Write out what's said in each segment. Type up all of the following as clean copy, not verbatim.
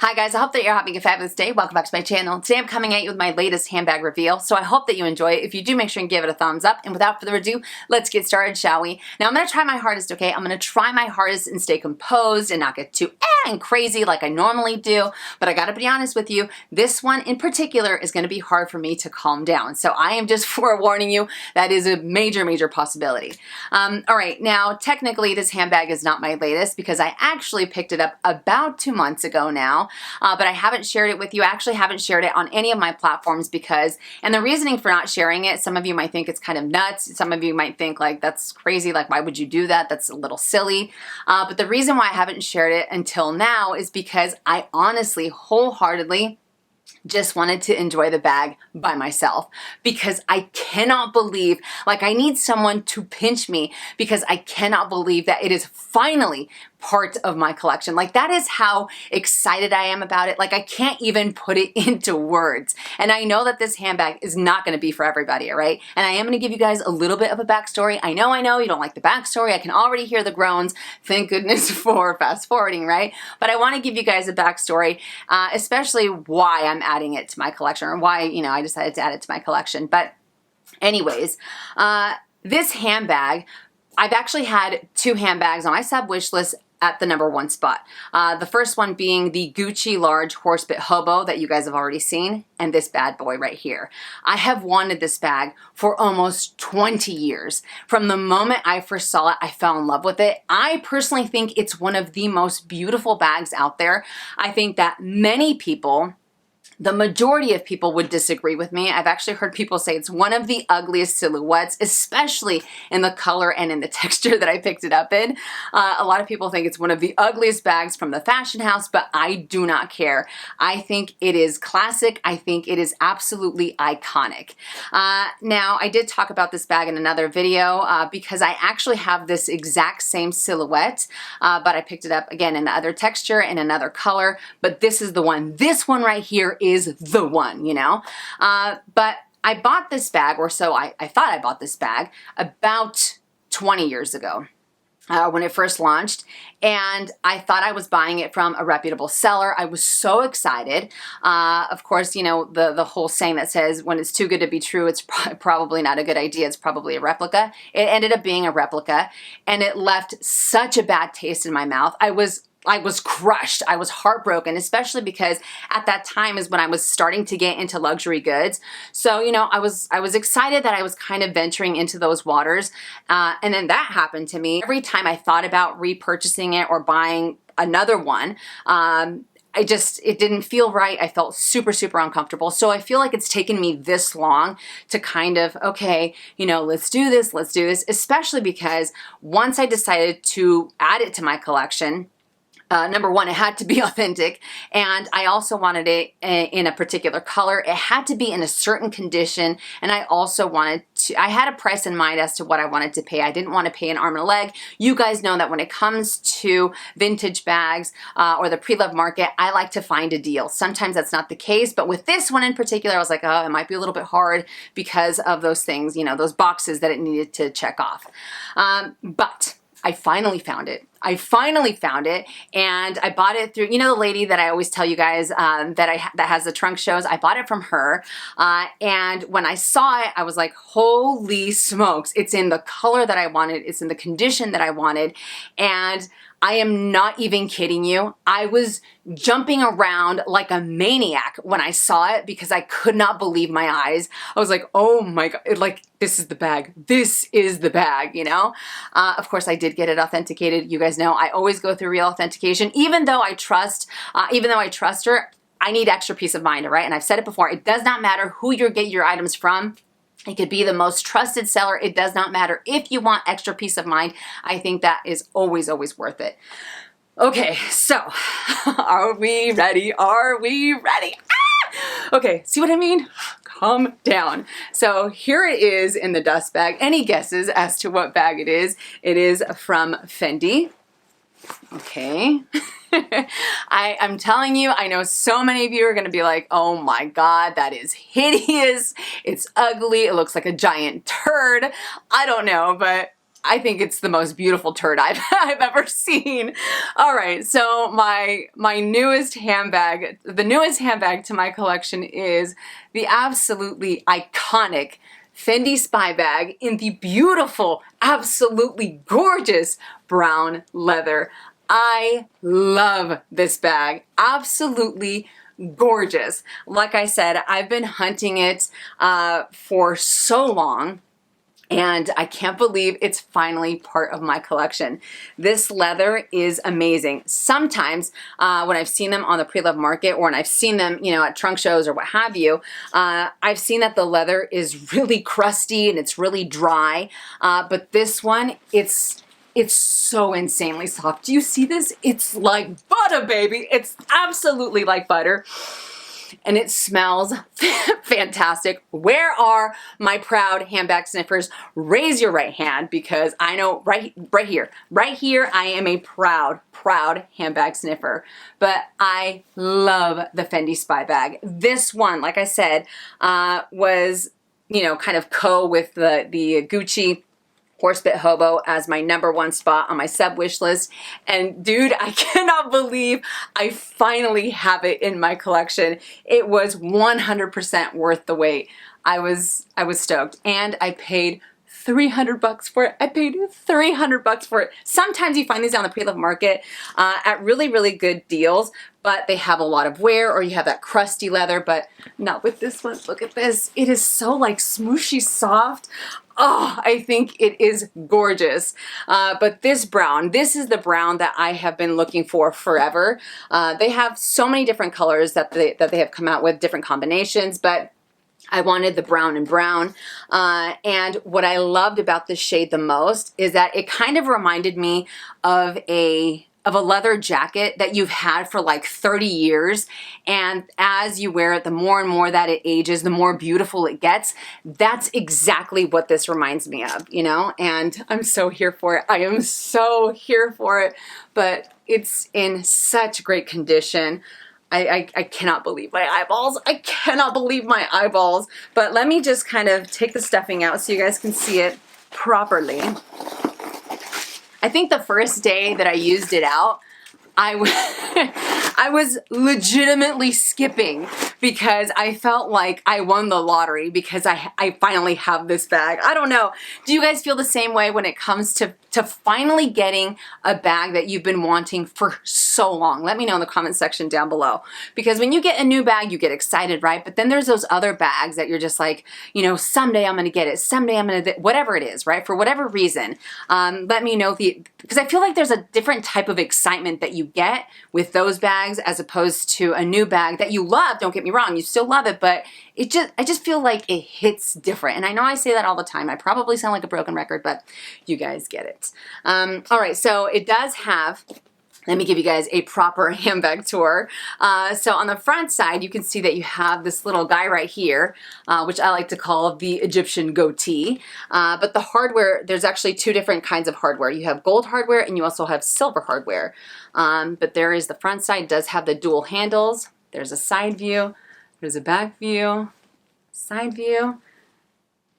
Hi guys, I hope that you're having a fabulous day. Welcome back to my channel. Today I'm coming at you with my latest handbag reveal, so I hope that you enjoy it. If you do, make sure and give it a thumbs up. And without further ado, let's get started, shall we? Now I'm going to try my hardest, okay? I'm going to try my hardest and stay composed and not get too and crazy like I normally do. But I got to be honest with you, this one in particular is going to be hard for me to calm down. So I am just forewarning you, that is a major possibility. All right, now technically this handbag is not my latest because I actually picked it up about 2 months ago now. But I haven't shared it with you. I actually haven't shared it on any of my platforms because, and the reasoning for not sharing it, some of you might think it's kind of nuts. Some of you might think like, that's crazy. Like, why would you do that? That's a little silly. But the reason why I haven't shared it until now is because I honestly, wholeheartedly, just wanted to enjoy the bag by myself because I cannot believe, like I need someone to pinch me because I cannot believe that it is finally part of my collection. Like that is how excited I am about it. Like I can't even put it into words. And I know that this handbag is not going to be for everybody, all right? And I am going to give you guys a little bit of a backstory. I know you don't like the backstory. I can already hear the groans. Thank goodness for fast forwarding, right? But I want to give you guys a backstory, especially why I'm adding it to my collection or why, you know, I decided to add it to my collection. But anyways, this handbag, I've actually had 2 handbags on my sub wish list at the #1 spot. The first one being the Gucci large horsebit hobo that you guys have already seen, and this bad boy right here. I have wanted this bag for almost 20 years. From the moment I first saw it, I fell in love with it. I personally think it's one of the most beautiful bags out there. I think that many people, the majority of people would disagree with me. I've actually heard people say it's one of the ugliest silhouettes, especially in the color and in the texture that I picked it up in. A lot of people think it's one of the ugliest bags from the fashion house, but I do not care. I think it is classic. I think it is absolutely iconic. Now, I did talk about this bag in another video because I actually have this exact same silhouette, but I picked it up again in the other texture and another color, but this is the one. This one right here is the one, you know? But I bought this bag, or so I thought I bought this bag about 20 years ago. When it first launched, and I thought I was buying it from a reputable seller. I was so excited. Of course, you know, the whole saying that says when it's too good to be true, it's probably not a good idea. It's probably a replica. It ended up being a replica, and it left such a bad taste in my mouth. I was crushed. I was heartbroken, especially because at that time is when I was starting to get into luxury goods. So, you know, I was excited that I was kind of venturing into those waters. And then that happened to me. Every time I thought about repurchasing it or buying another one, it didn't feel right. I felt super uncomfortable. So I feel like it's taken me this long to kind of, okay, you know, let's do this, especially because once I decided to add it to my collection, #1, it had to be authentic, and I also wanted it in a particular color. It had to be in a certain condition, and I also I had a price in mind as to what I wanted to pay. I didn't want to pay an arm and a leg. You guys know that when it comes to vintage bags or the pre-loved market, I like to find a deal. Sometimes that's not the case, but with this one in particular, I was like, oh, it might be a little bit hard because of those things, you know, those boxes that it needed to check off. But I finally found it. And I bought it through, you know, the lady that I always tell you guys that has the trunk shows. I bought it from her, and when I saw it, I was like, holy smokes! It's in the color that I wanted. It's in the condition that I wanted, and I am not even kidding you. I was jumping around like a maniac when I saw it because I could not believe my eyes. I was like, oh my God, like this is the bag. This is the bag, you know? Of course, I did get it authenticated. You guys know I always go through real authentication. Even though I trust her, I need extra peace of mind, right? And I've said it before, it does not matter who you get your items from. It could be the most trusted seller. It does not matter. If you want extra peace of mind, I think that is always worth it. Okay, so are we ready? Are we ready? Ah! Okay, see what I mean? Calm down. So here it is in the dust bag. Any guesses as to what bag it is? It is from Fendi. Okay. I'm telling you, I know so many of you are going to be like, oh my God, that is hideous. It's ugly. It looks like a giant turd. I don't know, but I think it's the most beautiful turd I've ever seen. All right, so my newest handbag, the newest handbag to my collection is the absolutely iconic Fendi Spy Bag in the beautiful, absolutely gorgeous brown leather. I love this bag. Absolutely gorgeous. Like I said, I've been hunting it for so long, and I can't believe it's finally part of my collection. This leather is amazing. Sometimes when I've seen them on the pre-loved market, or when I've seen them, you know, at trunk shows or what have you, I've seen that the leather is really crusty and it's really dry. But this one, it's so insanely soft. Do you see this? It's like butter, baby. It's absolutely like butter. And it smells fantastic. Where are my proud handbag sniffers? Raise your right hand, because I know right here I am a proud handbag sniffer. But I love the Fendi Spy Bag. This one, like I said, was, you know, kind of with the Gucci Horsebit Hobo as my #1 spot on my sub wish list. And dude, I cannot believe I finally have it in my collection. It was 100% worth the wait. I was stoked, and I paid $300 for it. I paid $300 for it. Sometimes you find these on the pre-loved market at really, really good deals, but they have a lot of wear, or you have that crusty leather, but not with this one. Look at this. It is so like smooshy soft. Oh, I think it is gorgeous. But this brown, this is the brown that I have been looking for forever. They have so many different colors that they have come out with, different combinations, but I wanted the brown and brown. And what I loved about this shade the most is that it kind of reminded me of a leather jacket that you've had for like 30 years. And as you wear it, the more and more that it ages, the more beautiful it gets. That's exactly what this reminds me of, you know? And I'm so here for it. I am so here for it. But it's in such great condition. I cannot believe my eyeballs. I cannot believe my eyeballs. But let me just kind of take the stuffing out so you guys can see it properly. I think the first day that I used it out, I was legitimately skipping, because I felt like I won the lottery, because I finally have this bag. I don't know. Do you guys feel the same way when it comes to finally getting a bag that you've been wanting for so long? Let me know in the comment section down below. Because when you get a new bag, you get excited, right? But then there's those other bags that you're just like, you know, someday I'm going to get it. Someday I'm going to, whatever it is, right? For whatever reason, let me know because I feel like there's a different type of excitement that you get with those bags as opposed to a new bag that you love. Don't get me wrong, you still love it, but I just feel like it hits different. And I know I say that all the time. I probably sound like a broken record, but you guys get it. All right, so it does have, let me give you guys a proper handbag tour. So on the front side, you can see that you have this little guy right here, which I like to call the Egyptian goatee. But the hardware, there's actually two different kinds of hardware. You have gold hardware and you also have silver hardware. But there is the front side, does have the dual handles. There's a side view, there's a back view, side view.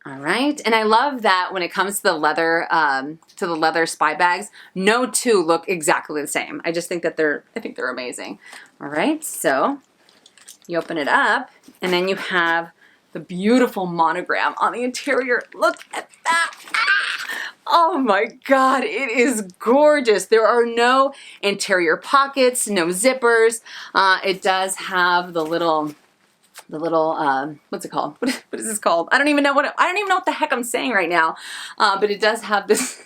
All right, and I love that when it comes to the leather spy bags, no two look exactly the same. I just think that they're amazing. All right, so you open it up, and then you have the beautiful monogram on the interior. Look at that. Oh my God, it is gorgeous. There are no interior pockets, no zippers. It does have the little what's it called? What is this called? I don't even know what the heck I'm saying right now. But it does have this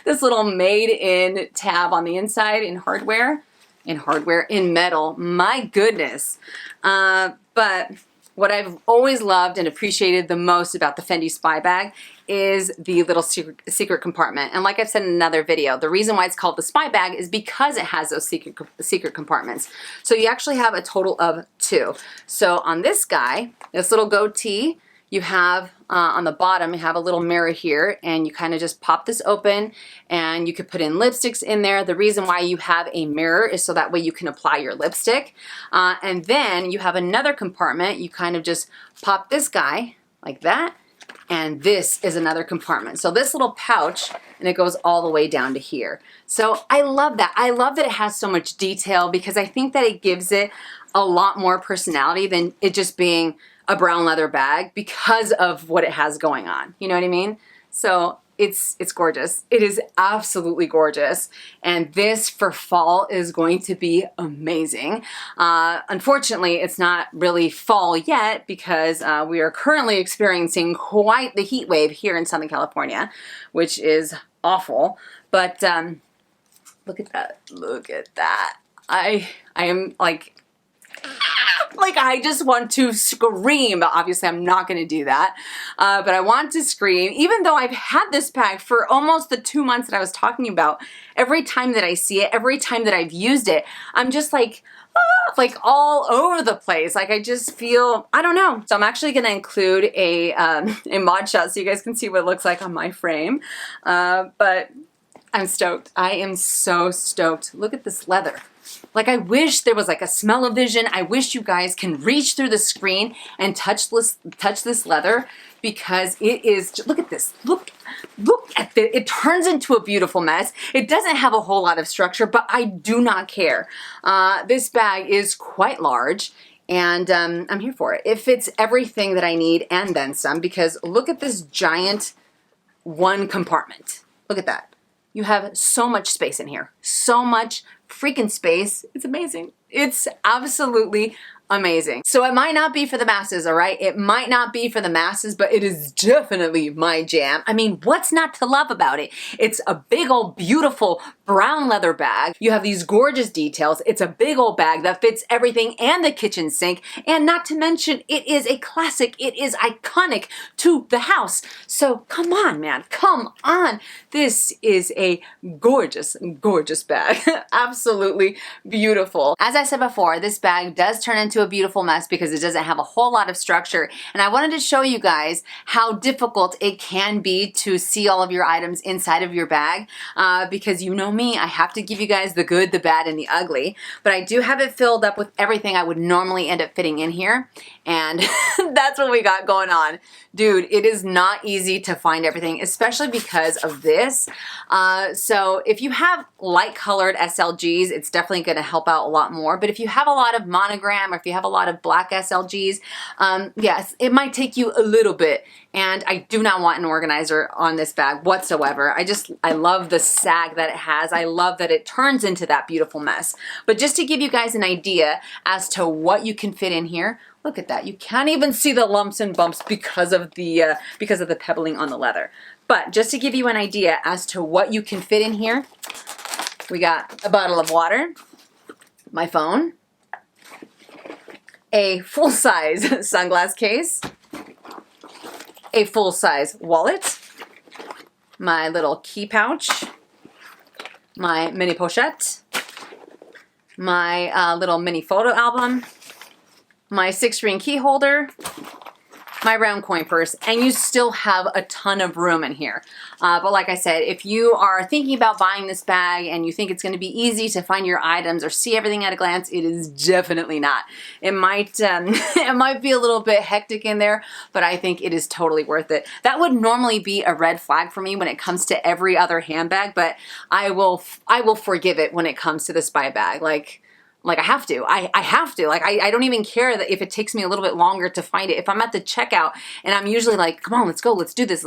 this little made in tab on the inside in hardware, in metal. My goodness. But what I've always loved and appreciated the most about the Fendi Spy Bag is the little secret compartment. And like I've said in another video, the reason why it's called the Spy Bag is because it has those secret compartments. So you actually have a total of 2. So on this guy, this little goatee, you have on the bottom, you have a little mirror here, and you kind of just pop this open, and you could put in lipsticks in there. The reason why you have a mirror is so that way you can apply your lipstick. And then you have another compartment. You kind of just pop this guy like that, and this is another compartment. So this little pouch, and it goes all the way down to here. So I love that. I love that it has so much detail because I think that it gives it a lot more personality than it just being a brown leather bag because of what it has going on. You know what I mean? So it's gorgeous. It is absolutely gorgeous. And this for fall is going to be amazing. Unfortunately, it's not really fall yet because we are currently experiencing quite the heat wave here in Southern California, which is awful. But look at that. Look at that. I am like I just want to scream. Obviously, I'm not going to do that, but I want to scream. Even though I've had this bag for almost the 2 months that I was talking about, every time that I see it, every time that I've used it, I'm just like all over the place. Like I just feel, I don't know. So I'm actually going to include a mod shot so you guys can see what it looks like on my frame. But I'm stoked. I am so stoked. Look at this leather. Like I wish there was like a smell-o-vision. I wish you guys can reach through the screen and touch this leather because it is, look at this. Look at it. It turns into a beautiful mess. It doesn't have a whole lot of structure, but I do not care. This bag is quite large. And I'm here for it. It fits everything that I need and then some because look at this giant one compartment. Look at that. You have so much space in here. So much freaking space. It's amazing. It's absolutely amazing. So it might not be for the masses, all right? It might not be for the masses, but it is definitely my jam. I mean, what's not to love about it? It's a big old beautiful brown leather bag. You have these gorgeous details. It's a big old bag that fits everything and the kitchen sink. And not to mention, it is a classic. It is iconic to the house. So come on, man. Come on. This is a gorgeous, gorgeous bag. Absolutely beautiful. As I said before, this bag does turn into a beautiful mess because it doesn't have a whole lot of structure. And I wanted to show you guys how difficult it can be to see all of your items inside of your bag because you know me, I have to give you guys the good, the bad, and the ugly. But I do have it filled up with everything I would normally end up fitting in here. And that's what we got going on. Dude, it is not easy to find everything, especially because of this. So if you have light colored SLGs, it's definitely going to help out a lot more. But if you have a lot of monogram or if you have a lot of black SLGs, yes, it might take you a little bit. And I do not want an organizer on this bag whatsoever. I love the sag that it has. I love that it turns into that beautiful mess. But just to give you guys an idea as to what you can fit in here, look at that. You can't even see the lumps and bumps because of the pebbling on the leather. But just to give you an idea as to what you can fit in here, we got a bottle of water, my phone, a full-size sunglass case, a full-size wallet, my little key pouch, my mini pochette, my little mini photo album, my 6-ring key holder, my round coin purse, and you still have a ton of room in here. But like I said, if you are thinking about buying this bag and you think it's going to be easy to find your items or see everything at a glance, it is definitely not. It might it might be a little bit hectic in there, but I think it is totally worth it. That would normally be a red flag for me when it comes to every other handbag, but I will forgive it when it comes to the spy bag. Like I have to. I have to. Like I don't even care that if it takes me a little bit longer to find it. If I'm at the checkout and I'm usually like, come on, let's go, let's do this,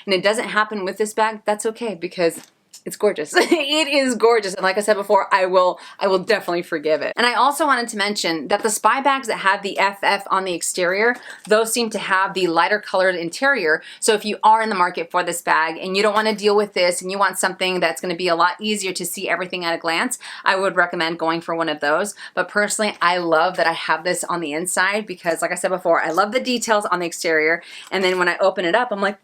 and it doesn't happen with this bag, that's okay because it's gorgeous. It is gorgeous. And like I said before, I will definitely forgive it. And I also wanted to mention that the spy bags that have the FF on the exterior, those seem to have the lighter colored interior. So if you are in the market for this bag and you don't want to deal with this and you want something that's going to be a lot easier to see everything at a glance, I would recommend going for one of those. But personally, I love that I have this on the inside because like I said before, I love the details on the exterior. And then when I open it up, I'm like,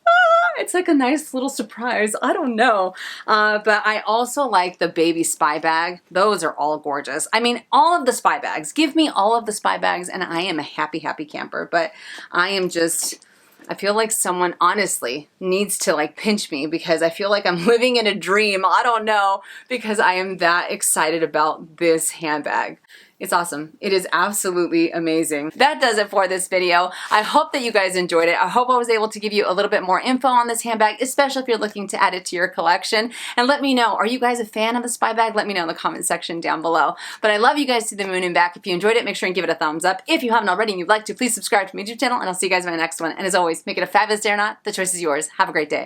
it's like a nice little surprise. I don't know. But I also like the baby spy bag. Those are all gorgeous. I mean, all of the spy bags. Give me all of the spy bags and I am a happy, happy camper. But I feel like someone honestly needs to like pinch me because I feel like I'm living in a dream. I don't know, because I am that excited about this handbag. It's awesome. It is absolutely amazing. That does it for this video. I hope that you guys enjoyed it. I hope I was able to give you a little bit more info on this handbag, especially if you're looking to add it to your collection. And let me know, are you guys a fan of the spy bag? Let me know in the comment section down below. But I love you guys to the moon and back. If you enjoyed it, make sure and give it a thumbs up. If you haven't already and you'd like to, please subscribe to my YouTube channel, and I'll see you guys in my next one. And as always, make it a fabulous day or not. The choice is yours. Have a great day.